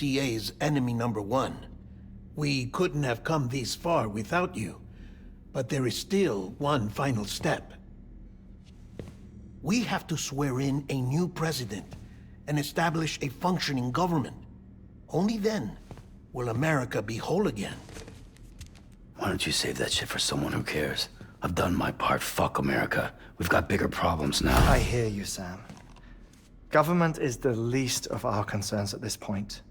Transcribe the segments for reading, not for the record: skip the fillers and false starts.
USCA's enemy number one. We couldn't have come this far without you. But there is still one final step. We have to swear in a new president and establish a functioning government. Only then will America be whole again. Why don't you save that shit for someone who cares? I've done my part. Fuck America. We've got bigger problems now. I hear you, Sam. Government is the least of our concerns at this point.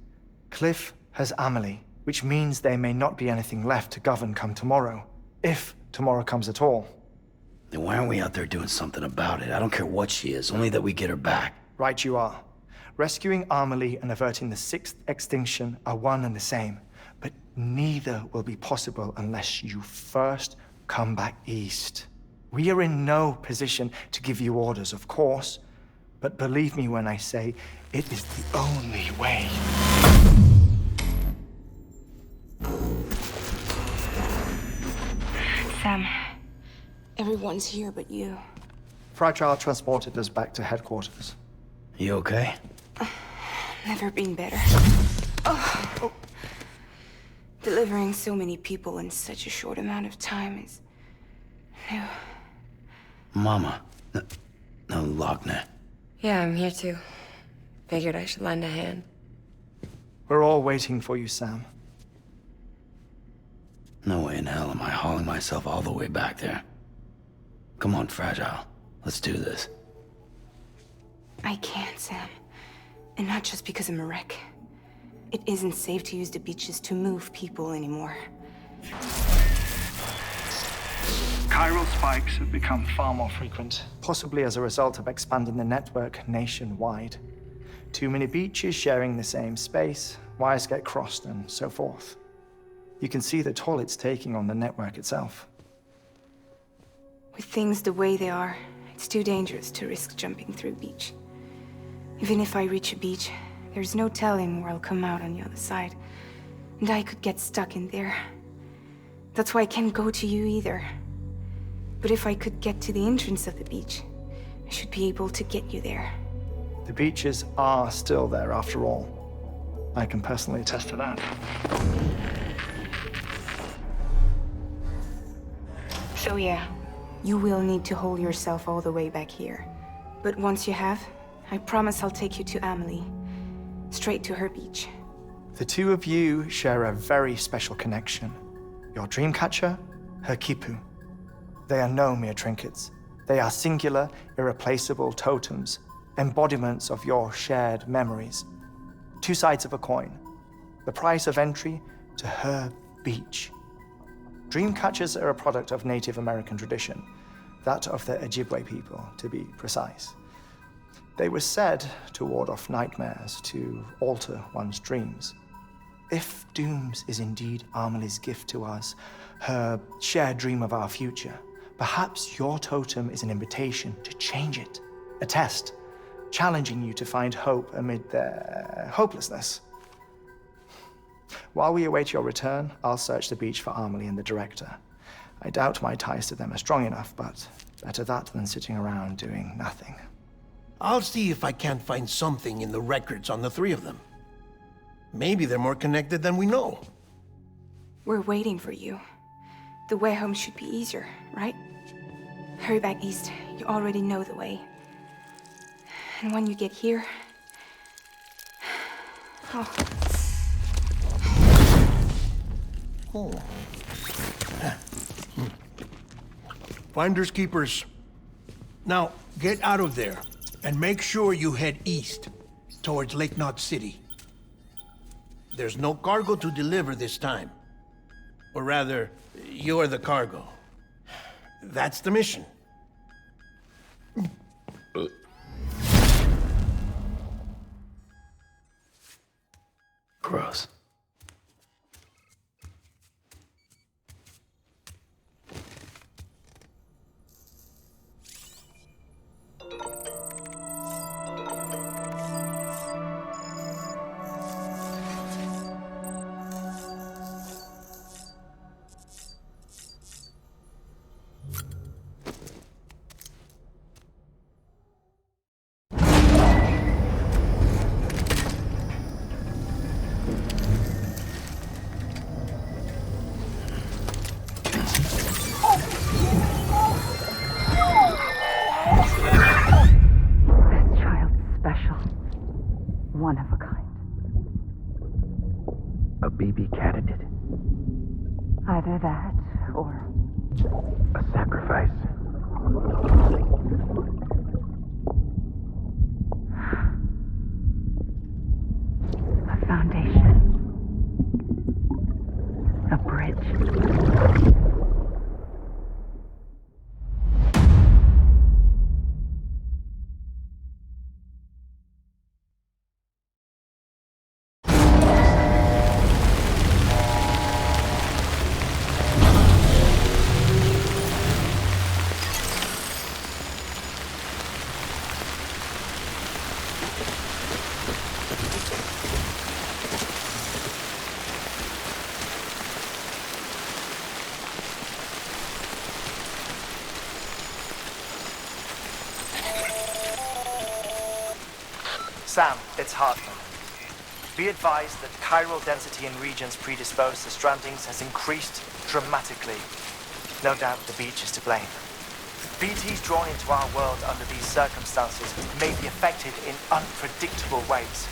Cliff has Amelie, which means there may not be anything left to govern come tomorrow. If tomorrow comes at all. Then why aren't we out there doing something about it? I don't care what she is, only that we get her back. Right you are. Rescuing Amelie and averting the sixth extinction are one and the same. But neither will be possible unless you first come back east. We are in no position to give you orders, of course. But believe me when I say, it is the only way. Sam, everyone's here but you. Fragile transported us back to headquarters. You okay? Never been better. Oh. Delivering so many people in such a short amount of time is new. Mama. No, Lochner. Yeah, I'm here too. Figured I should lend a hand. We're all waiting for you, Sam. No way in hell am I hauling myself all the way back there. Come on, Fragile. Let's do this. I can't, Sam. And not just because I'm a wreck. It isn't safe to use the beaches to move people anymore. Chiral spikes have become far more frequent, possibly as a result of expanding the network nationwide. Too many beaches sharing the same space, wires get crossed, and so forth. You can see the toll it's taking on the network itself. With things the way they are, it's too dangerous to risk jumping through a beach. Even if I reach a beach, there's no telling where I'll come out on the other side. And I could get stuck in there. That's why I can't go to you either. But if I could get to the entrance of the beach, I should be able to get you there. The beaches are still there after all. I can personally attest to that. So yeah, you will need to hold yourself all the way back here. But once you have, I promise I'll take you to Amelie. Straight to her beach. The two of you share a very special connection. Your dreamcatcher, her quipu. They are no mere trinkets. They are singular, irreplaceable totems, embodiments of your shared memories. Two sides of a coin. The price of entry to her beach. Dreamcatchers are a product of Native American tradition, that of the Ojibwe people, to be precise. They were said to ward off nightmares, to alter one's dreams. If Dooms is indeed Amelie's gift to us, her shared dream of our future, perhaps your totem is an invitation to change it. A test, challenging you to find hope amid their hopelessness. While we await your return, I'll search the beach for Amelie and the director. I doubt my ties to them are strong enough, but better that than sitting around doing nothing. I'll see if I can't find something in the records on the three of them. Maybe they're more connected than we know. We're waiting for you. The way home should be easier, right? Hurry back east. You already know the way. And when you get here... Oh. Oh. Finders keepers. Now, get out of there. And make sure you head east, towards Lake Knot City. There's no cargo to deliver this time. Or rather, you're the cargo. That's the mission. Gross. This child's special. One of a kind. A baby candidate? Either that, or A sacrifice? a foundation. A bridge. Sam, it's Hartman. Be advised that chiral density in regions predisposed to strandings has increased dramatically. No doubt the beach is to blame. BTs drawn into our world under these circumstances may be affected in unpredictable ways.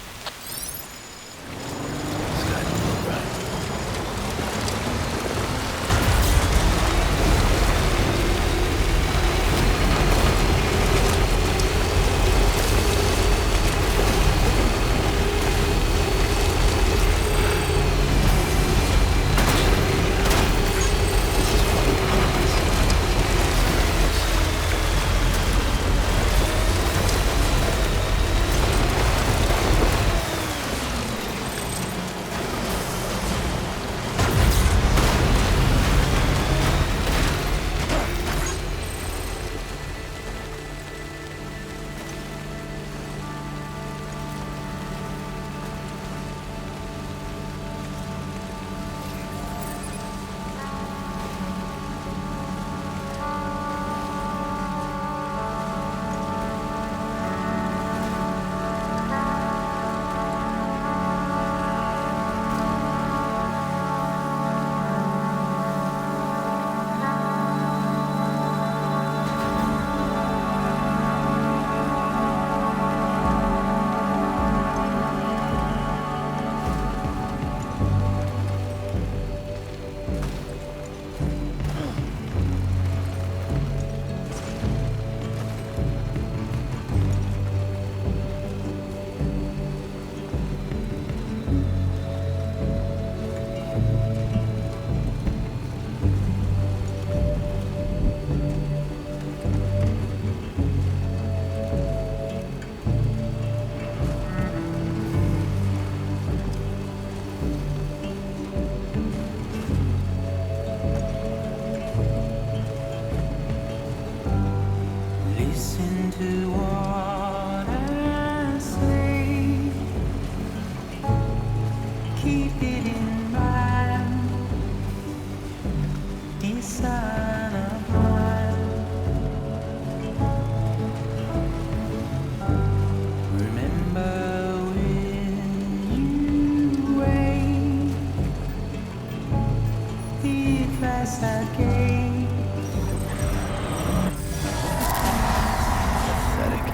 Pathetic.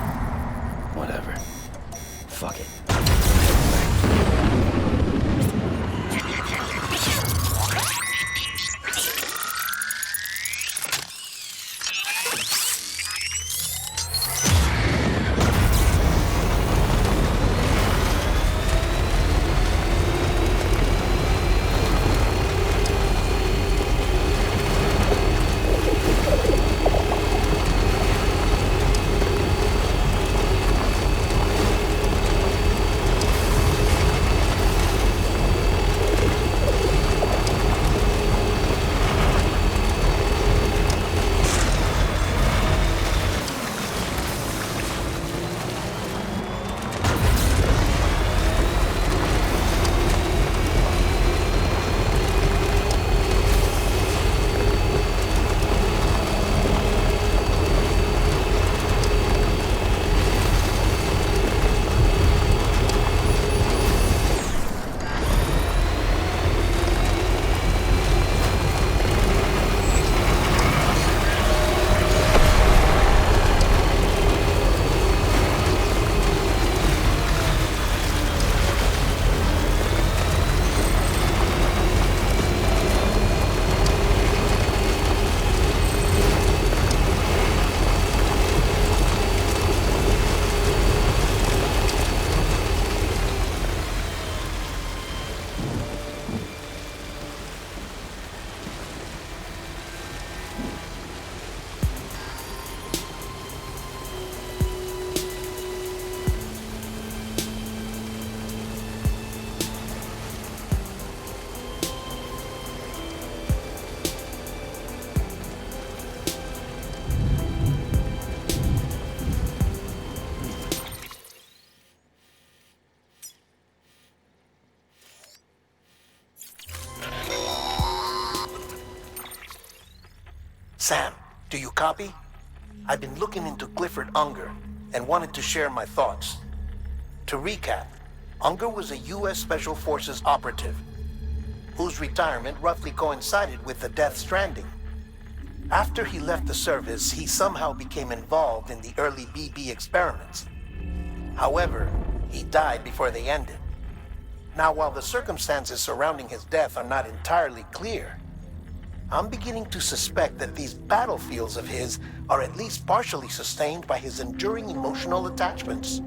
Whatever. Fuck it. Sam, do you copy? I've been looking into Clifford Unger and wanted to share my thoughts. To recap, Unger was a U.S. Special Forces operative whose retirement roughly coincided with the Death Stranding. After he left the service, he somehow became involved in the early BB experiments. However, he died before they ended. Now, while the circumstances surrounding his death are not entirely clear, I'm beginning to suspect that these battlefields of his are at least partially sustained by his enduring emotional attachments.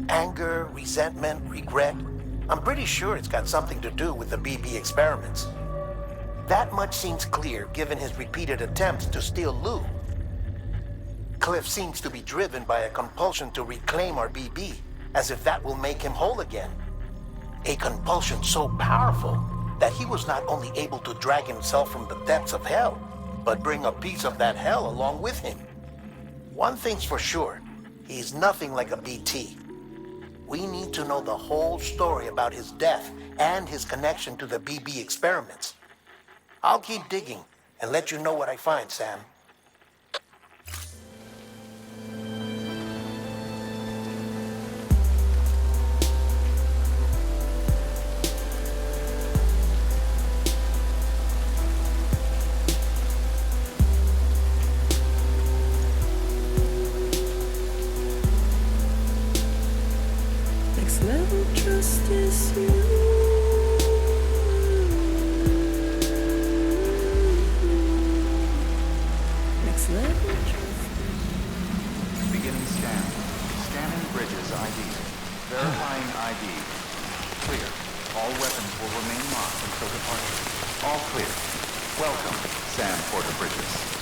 Anger, resentment, regret. I'm pretty sure it's got something to do with the BB experiments. That much seems clear given his repeated attempts to steal Lou. Cliff seems to be driven by a compulsion to reclaim our BB, as if that will make him whole again. A compulsion so powerful that he was not only able to drag himself from the depths of hell, but bring a piece of that hell along with him. One thing's for sure, he's nothing like a BT. We need to know the whole story about his death and his connection to the BB experiments. I'll keep digging and let you know what I find, Sam. Next level trust is you. Next level trust. Beginning scan. Scanning bridges ID. Verifying ID. Clear. All weapons will remain locked until departure. All clear. Welcome, Sam Porter Bridges.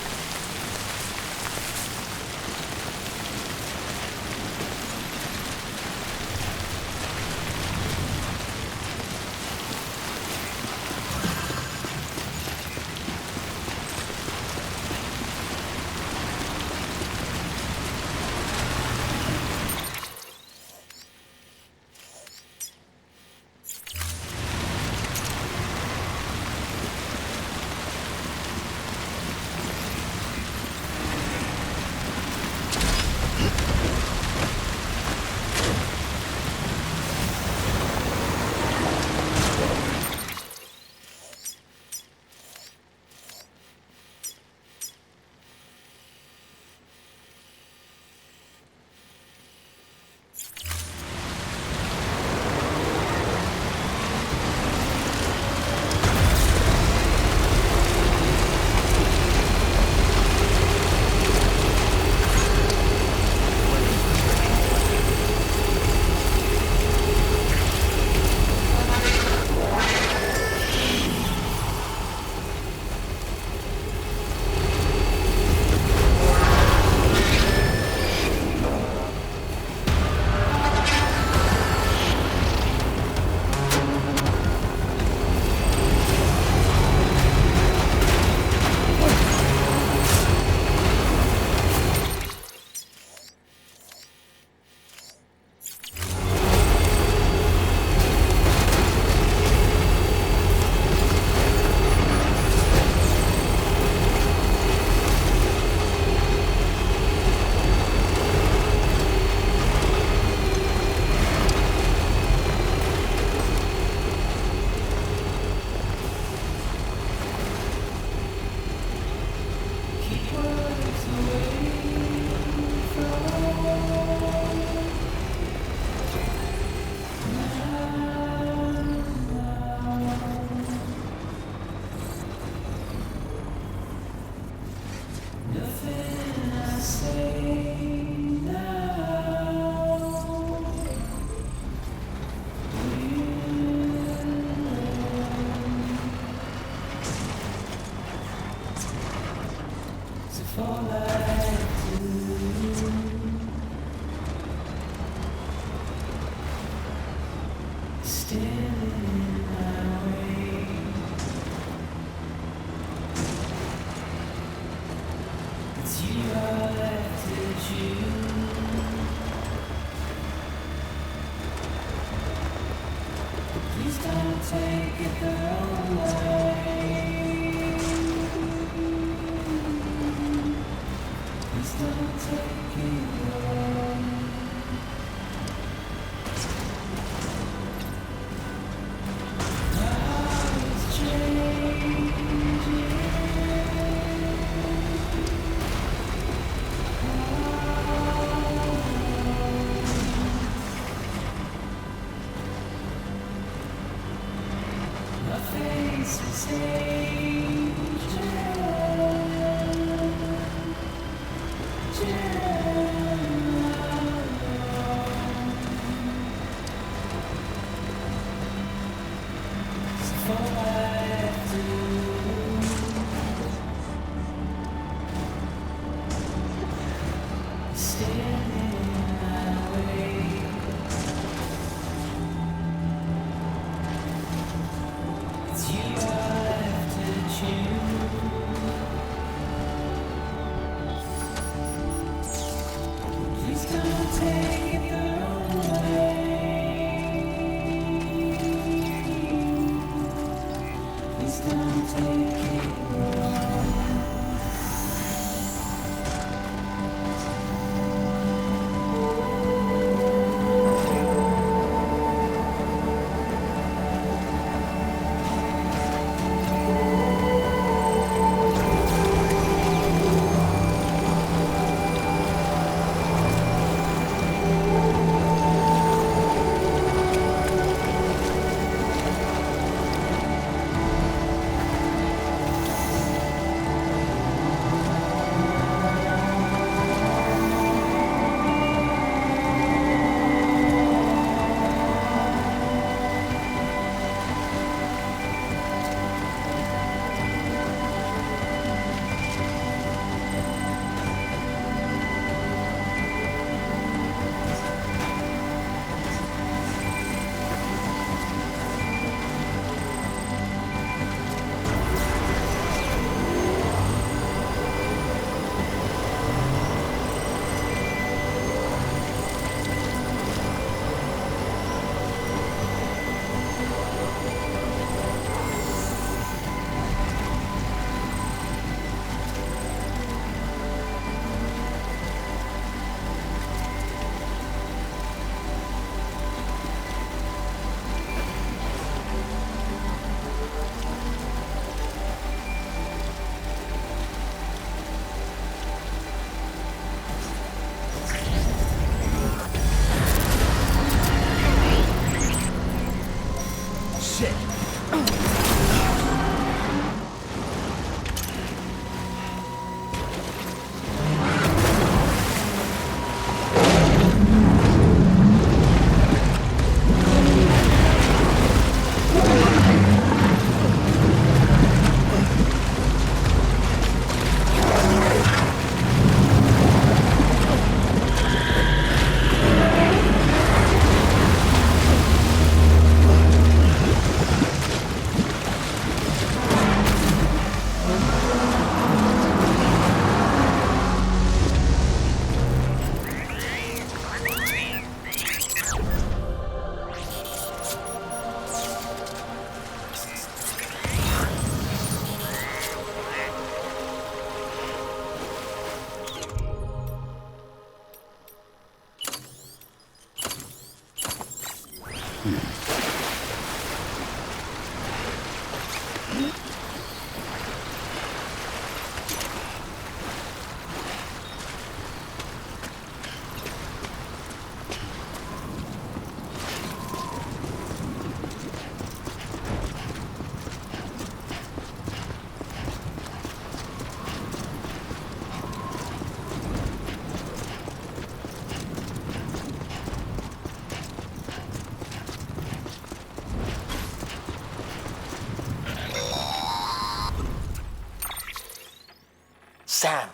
Sam,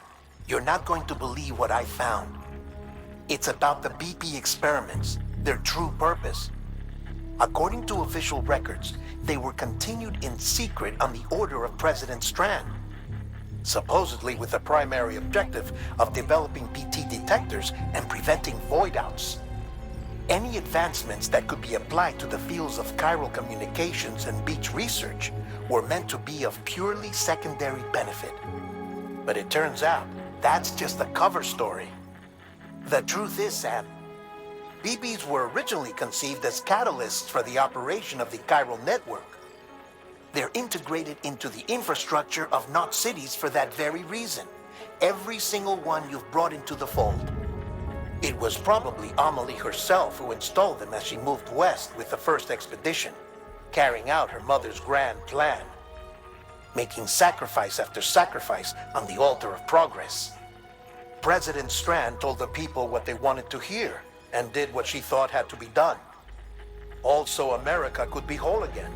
you're not going to believe what I found. It's about the BP experiments, their true purpose. According to official records, they were continued in secret on the order of President Strand, supposedly with the primary objective of developing BT detectors and preventing void-outs. Any advancements that could be applied to the fields of chiral communications and beach research were meant to be of purely secondary benefit. But it turns out, that's just a cover story. The truth is, Sam, BBs were originally conceived as catalysts for the operation of the chiral network. They're integrated into the infrastructure of Knot cities for that very reason. Every single one you've brought into the fold. It was probably Amelie herself who installed them as she moved west with the first expedition, carrying out her mother's grand plan. making sacrifice after sacrifice on the altar of progress. President Strand told the people what they wanted to hear and did what she thought had to be done. Also, America could be whole again.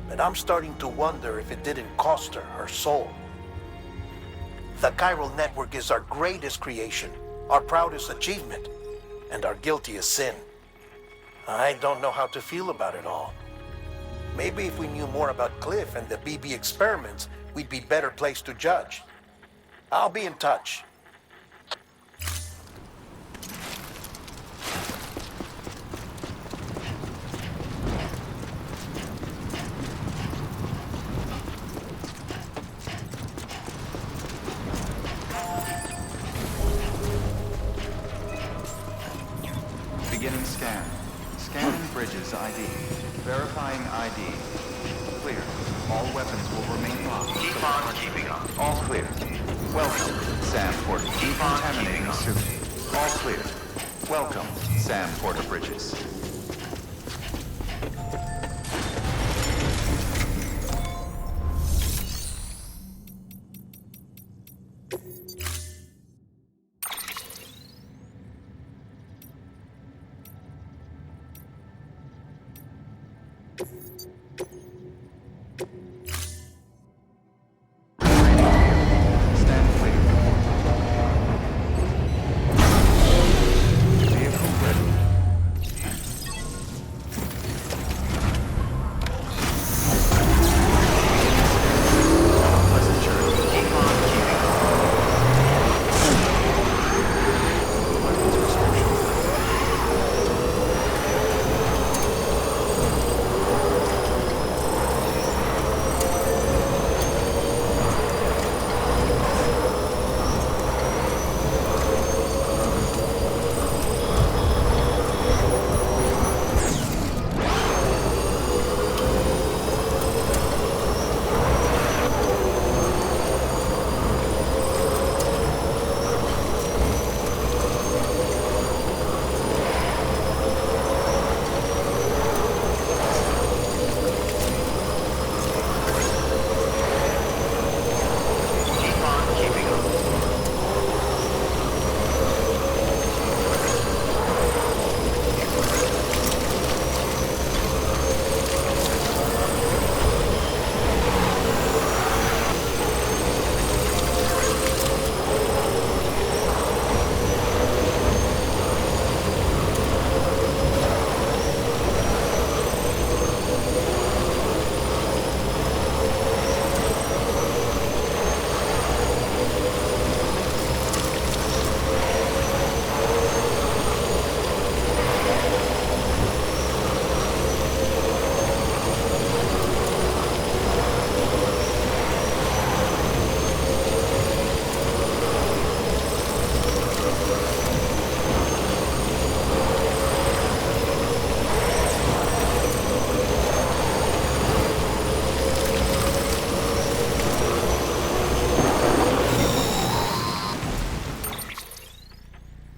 But I'm starting to wonder if it didn't cost her soul. The chiral network is our greatest creation, our proudest achievement, and our guiltiest sin. I don't know how to feel about it all. Maybe if we knew more about Cliff and the BB experiments, we'd be better placed to judge. I'll be in touch. Beginning scan. Scanning Bridges ID. Verifying ID. Clear. All weapons will remain locked. Keep on keeping on. All clear. Welcome, Sam Porter. Decontaminating suit. All clear. Welcome, Sam Porter Bridges.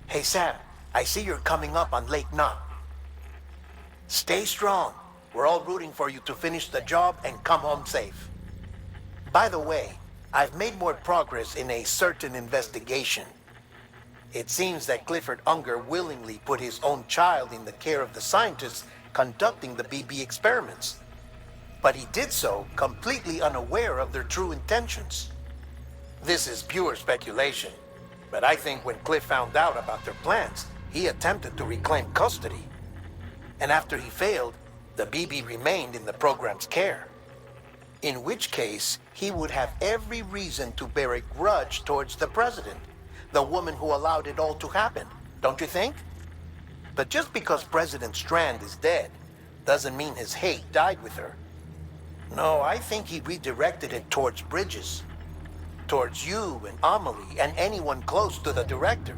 Hey Sam, I see you're coming up on Lake Knot. Stay strong. We're all rooting for you to finish the job and come home safe. By the way, I've made more progress in a certain investigation. It seems that Clifford Unger willingly put his own child in the care of the scientists conducting the BB experiments. But he did so completely unaware of their true intentions. This is pure speculation, but I think when Cliff found out about their plans, he attempted to reclaim custody. And after he failed, the BB remained in the program's care. In which case, he would have every reason to bear a grudge towards the president, the woman who allowed it all to happen, don't you think? But just because President Strand is dead, doesn't mean his hate died with her. No, I think he redirected it towards Bridges. Towards you and Amelie and anyone close to the director.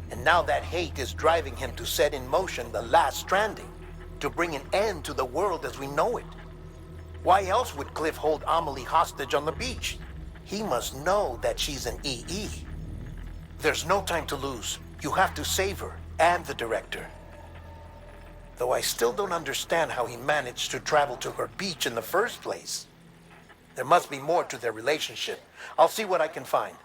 And now that hate is driving him to set in motion the last Stranding, to bring an end to the world as we know it. Why else would Cliff hold Amelie hostage on the beach? He must know that she's an EE. There's no time to lose. You have to save her and the director. Though I still don't understand how he managed to travel to her beach in the first place. There must be more to their relationship. I'll see what I can find.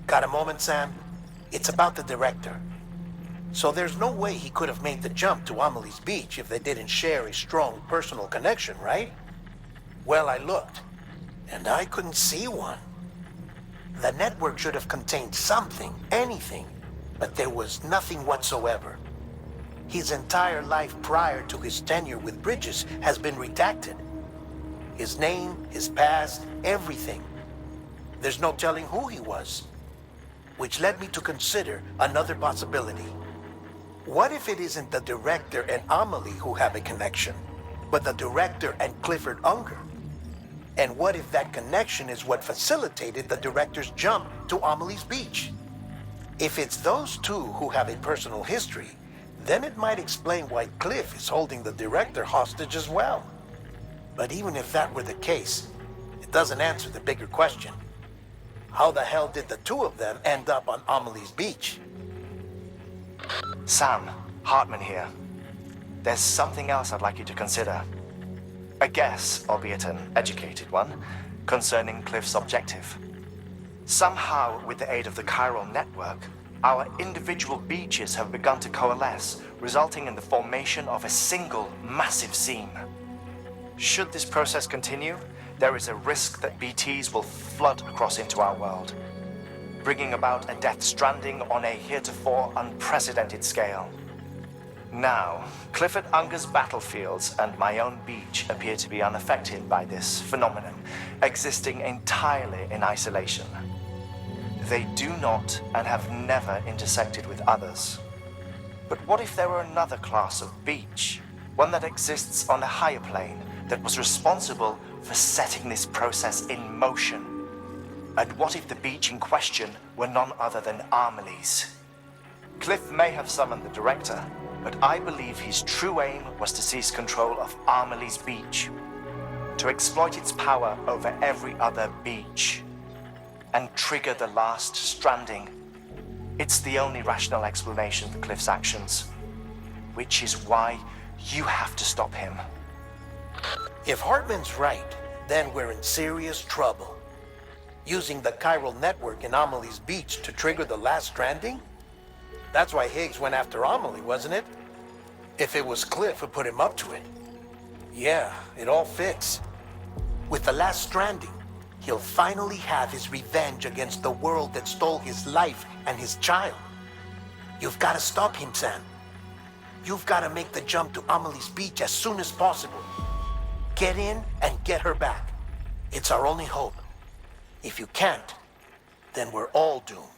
Got a moment, Sam? It's about the director. So there's no way he could have made the jump to Amelie's Beach if they didn't share a strong personal connection, right? Well, I looked, and I couldn't see one. The network should have contained something, anything, but there was nothing whatsoever. His entire life prior to his tenure with Bridges has been redacted. His name, his past, everything. There's no telling who he was. Which led me to consider another possibility. What if it isn't the director and Amelie who have a connection, but the director and Clifford Unger? And what if that connection is what facilitated the director's jump to Amelie's Beach? If it's those two who have a personal history, then it might explain why Cliff is holding the director hostage as well. But even if that were the case, it doesn't answer the bigger question. How the hell did the two of them end up on Amelie's Beach? Sam, Hartman here. There's something else I'd like you to consider. A guess, albeit an educated one, concerning Cliff's objective. Somehow, with the aid of the chiral network, our individual beaches have begun to coalesce, resulting in the formation of a single massive seam. Should this process continue, there is a risk that BTs will flood across into our world, bringing about a death stranding on a heretofore unprecedented scale. Now, Clifford Unger's battlefields and my own beach appear to be unaffected by this phenomenon, existing entirely in isolation. They do not and have never intersected with others. But what if there were another class of beach, one that exists on a higher plane, that was responsible for setting this process in motion? And what if the beach in question were none other than Amelie's? Cliff may have summoned the director, but I believe his true aim was to seize control of Amelie's Beach, to exploit its power over every other beach, and trigger the last stranding. It's the only rational explanation for Cliff's actions, which is why you have to stop him. If Hartman's right, then we're in serious trouble. Using the chiral network in Amelie's Beach to trigger the last stranding? That's why Higgs went after Amelie, wasn't it? If it was Cliff who put him up to it. Yeah, it all fits. With the last stranding, he'll finally have his revenge against the world that stole his life and his child. You've got to stop him, Sam. You've got to make the jump to Amelie's Beach as soon as possible. Get in and get her back. It's our only hope. If you can't, then we're all doomed.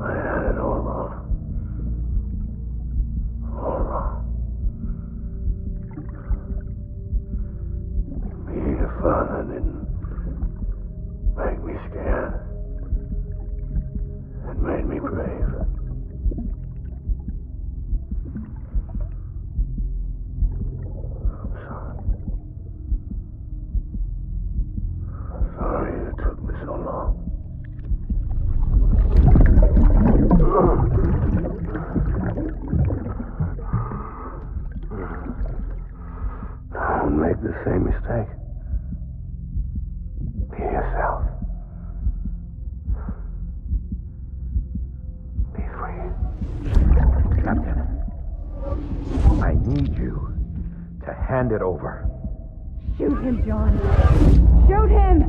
I had it all wrong. All wrong. Being a father didn't make me scared. It made me brave. I'm sorry. Sorry it took me so long. Don't make the same mistake. Be yourself. Be free. Captain, I need you to hand it over. Shoot him, John. Shoot him!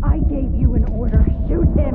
I gave you an order. Shoot him!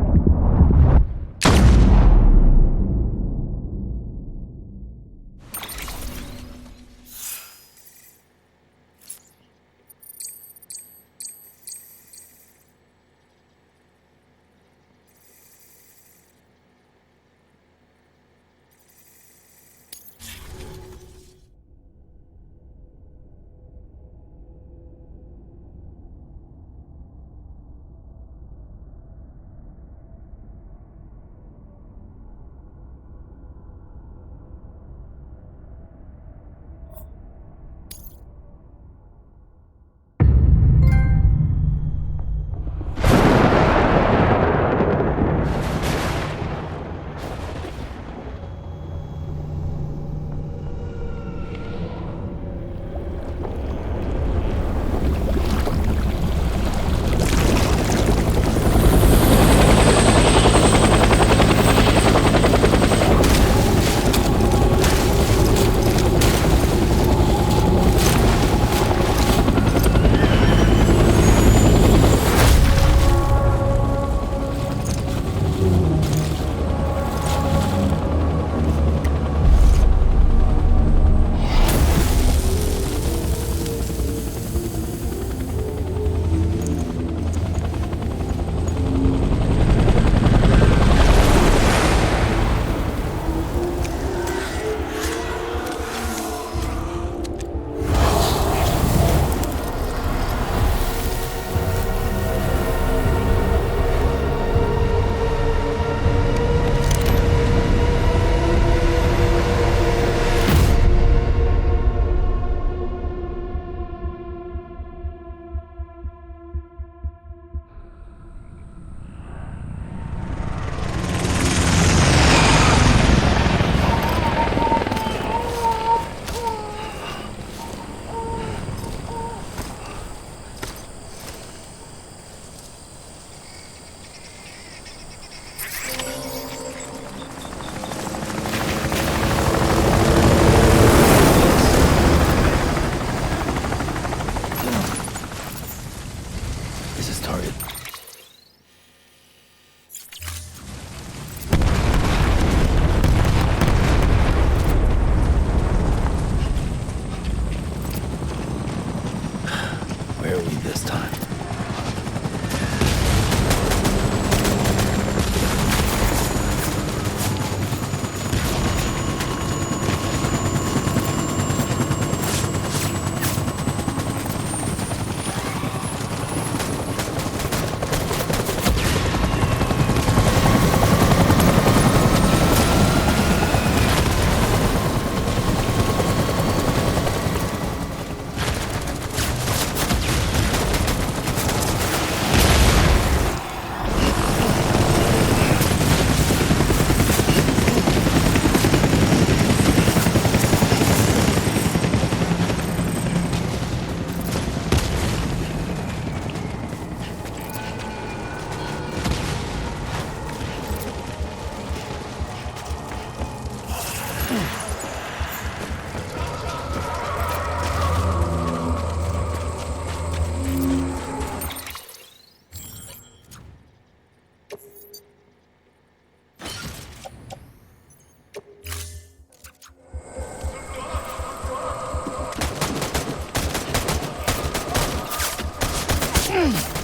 Ugh.